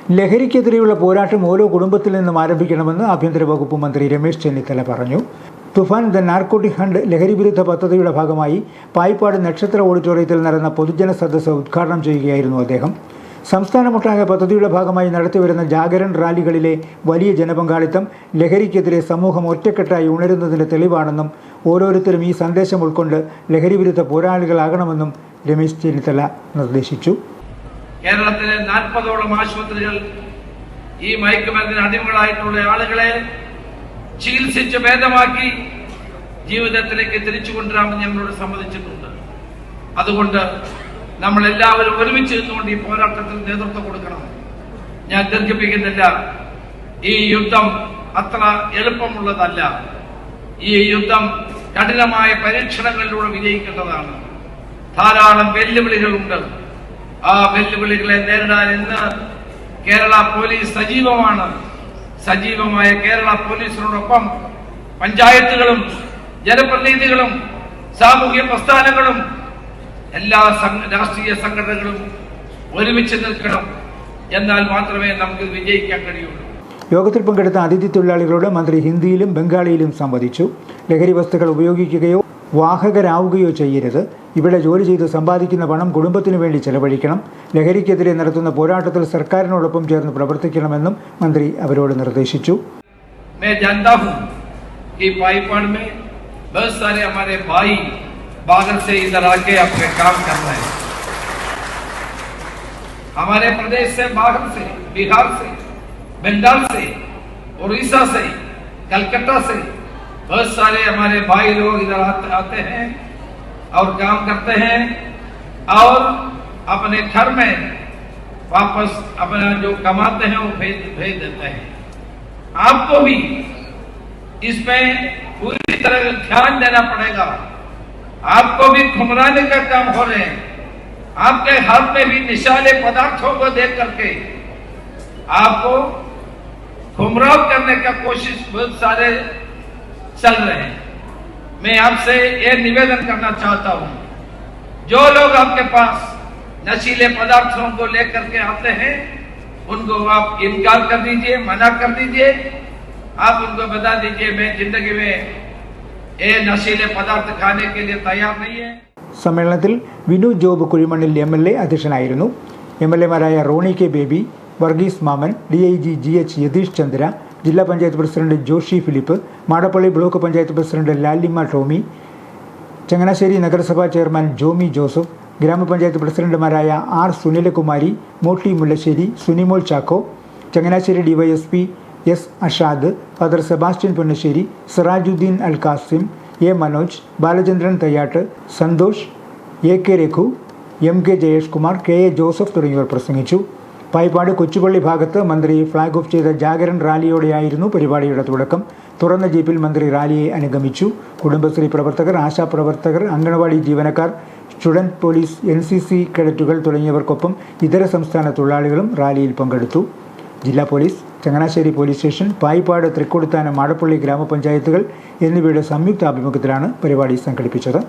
ലഹരിക്കെതിരെയുള്ള പോരാട്ടം ഓരോ കുടുംബത്തിൽ നിന്നും ആരംഭിക്കണമെന്ന് ആഭ്യന്തര വകുപ്പ് മന്ത്രി രമേശ് ചെന്നിത്തല പറഞ്ഞു. തുഫാൻ ദ നാർക്കോട്ടിക് ഹണ്ട് ലഹരിവിരുദ്ധ പദ്ധതിയുടെ ഭാഗമായി പായിപ്പാട് നക്ഷത്ര ഓഡിറ്റോറിയത്തിൽ നടന്ന പൊതുജന സദസ്സ് ഉദ്ഘാടനം ചെയ്യുകയായിരുന്നു അദ്ദേഹം. സംസ്ഥാനമൊട്ടാകെ പദ്ധതിയുടെ ഭാഗമായി നടത്തിവരുന്ന ജാഗരൺ റാലികളിലെ വലിയ ജനപങ്കാളിത്തം ലഹരിക്കെതിരെ സമൂഹം ഒറ്റക്കെട്ടായി ഉണരുന്നതിൻ്റെ തെളിവാണെന്നും ഓരോരുത്തരും ഈ സന്ദേശം ഉൾക്കൊണ്ട് ലഹരിവിരുദ്ധ പോരാളികളാകണമെന്നും രമേശ് ചെന്നിത്തല നിർദ്ദേശിച്ചു. കേരളത്തിലെ 40ഓളം ആശുപത്രികൾ ഈ മയക്കുമരുന്നിന് അടിമകളായിട്ടുള്ള ആളുകളെ ചികിത്സിച്ച് ഭേദമാക്കി ജീവിതത്തിലേക്ക് തിരിച്ചു കൊണ്ടുവരാമെന്ന് ഞങ്ങളോട് സമ്മതിച്ചിട്ടുണ്ട്. അതുകൊണ്ട് നമ്മൾ എല്ലാവരും ഒരുമിച്ച് നിന്നുകൊണ്ട് ഈ പോരാട്ടത്തിൽ നേതൃത്വം കൊടുക്കണം. ഞാൻ ദീർഘിപ്പിക്കുന്നില്ല. ഈ യുദ്ധം അത്ര എളുപ്പമുള്ളതല്ല. ഈ യുദ്ധം കഠിനമായ പരീക്ഷണങ്ങളിലൂടെ വിജയിക്കേണ്ടതാണ്. ധാരാളം വെല്ലുവിളികളുണ്ട്. ആ വെല്ലുവിളികളെ നേരിടാൻ ഇന്ന് കേരള പോലീസ് സജീവമാണ്. സജീവമായ കേരള പോലീസിനോടൊപ്പം പഞ്ചായത്തുകളും ജനപ്രതിനിധികളും സാമൂഹ്യ പ്രസ്ഥാനങ്ങളും എല്ലാ രാഷ്ട്രീയ സംഘടനകളും ഒരുമിച്ച് നിൽക്കണം. എന്നാൽ മാത്രമേ നമുക്ക് വിജയിക്കാൻ കഴിയുള്ളൂ. യോഗത്തിൽ പങ്കെടുത്ത അതിഥി തൊഴിലാളികളോട് മന്ത്രി ഹിന്ദിയിലും ബംഗാളിയിലും സംവദിച്ചു. ലഹരി വസ്തുക്കൾ ഉപയോഗിക്കുകയോ വാഹകരാവുകയോ ചെയ്യരുത്. ഇവിടെ ജോലി ചെയ്ത് സമ്പാദിക്കുന്ന പണം കുടുംബത്തിനു വേണ്ടി ചെലവഴിക്കണം. ലഹരിക്കെതിരെ നടത്തുന്ന പോരാട്ടത്തിൽ സർക്കാരിനോടൊപ്പം ചേർന്ന് പ്രവർത്തിക്കണമെന്നും മന്ത്രി അവരോട് നിർദ്ദേശിച്ചു. बाहर से इधर आके अपने काम कर रहे हैं. हमारे प्रदेश से, बाहर से, बिहार से, बंगाल से, उड़ीसा से, कलकत्ता से बहुत सारे हमारे भाई लोग इधर आते हैं और काम करते हैं और अपने घर में वापस अपना जो कमाते हैं वो भेज देते हैं. आपको भी इसमें पूरी तरह ध्यान देना पड़ेगा. आपको भी घुमराने का काम हो रहे हैं. आपके हाथ में भी निशाले पदार्थों को देख करके आपको घुमराव करने का कोशिश बहुत सारे चल रहे हैं. मैं आपसे ये निवेदन करना चाहता हूं, जो लोग आपके पास नशीले पदार्थों को लेकर के आते हैं उनको आप इनकार कर दीजिए, मना कर दीजिए. आप उनको बता दीजिए मैं जिंदगी में नशीले पदार्थ खाने के लिए तैयार नहीं है. സമ്മേളനത്തിൽ വിനു ജോബ് കുഴിമണ്ണിൽ MLA അധ്യക്ഷനായിരുന്നു. MLAമാരായ Roni K Baby, Varghese Mammen, DIG GH Yathish Chandra, ജില്ലാ panchayat president Joshy Philip, Madappally block panchayat president Lalima Tomy, Changanassery നഗരസഭാ ചെയർമാൻ ജോമി ജോസഫ്, ഗ്രാമപഞ്ചായത്ത് പ്രസിഡന്റുമാരായ R Sunilakumari, Motty Mullassery, Sunimol Chacko, Changanassery DYSP S Ashad, father Sebastian Ponnassery, Sirajuddin Al Kasim, A Manoj, Balachandran Thayyattu, Santhosh, AK Raghu, MK Jayesh Kumar, KA Joseph തുടങ്ങിയവർ പ്രസംഗിച്ചു. പായിപ്പാട് കൊച്ചുപള്ളി ഭാഗത്ത് മന്ത്രി ഫ്ളാഗ് ഓഫ് ചെയ്ത ജാഗരൺ റാലിയോടെയായിരുന്നു പരിപാടിയുടെ തുടക്കം. തുറന്ന ജീപ്പിൽ മന്ത്രി റാലിയെ അനുഗമിച്ചു. കുടുംബശ്രീ പ്രവർത്തകർ, ആശാപ്രവർത്തകർ, അംഗനവാടി ജീവനക്കാർ, സ്റ്റുഡന്റ് പോലീസ്, NCC കേഡറ്റുകൾ തുടങ്ങിയവർക്കൊപ്പം ഇതര സംസ്ഥാന തൊഴിലാളികളും റാലിയിൽ പങ്കെടുത്തു. ജില്ലാ police, Changanassery police station, Payippad, Thrikkodithanam, Madappally ഗ്രാമപഞ്ചായത്തുകൾ എന്നിവയുടെ സംയുക്താഭിമുഖ്യത്തിലാണ് പരിപാടി സംഘടിപ്പിച്ചത്.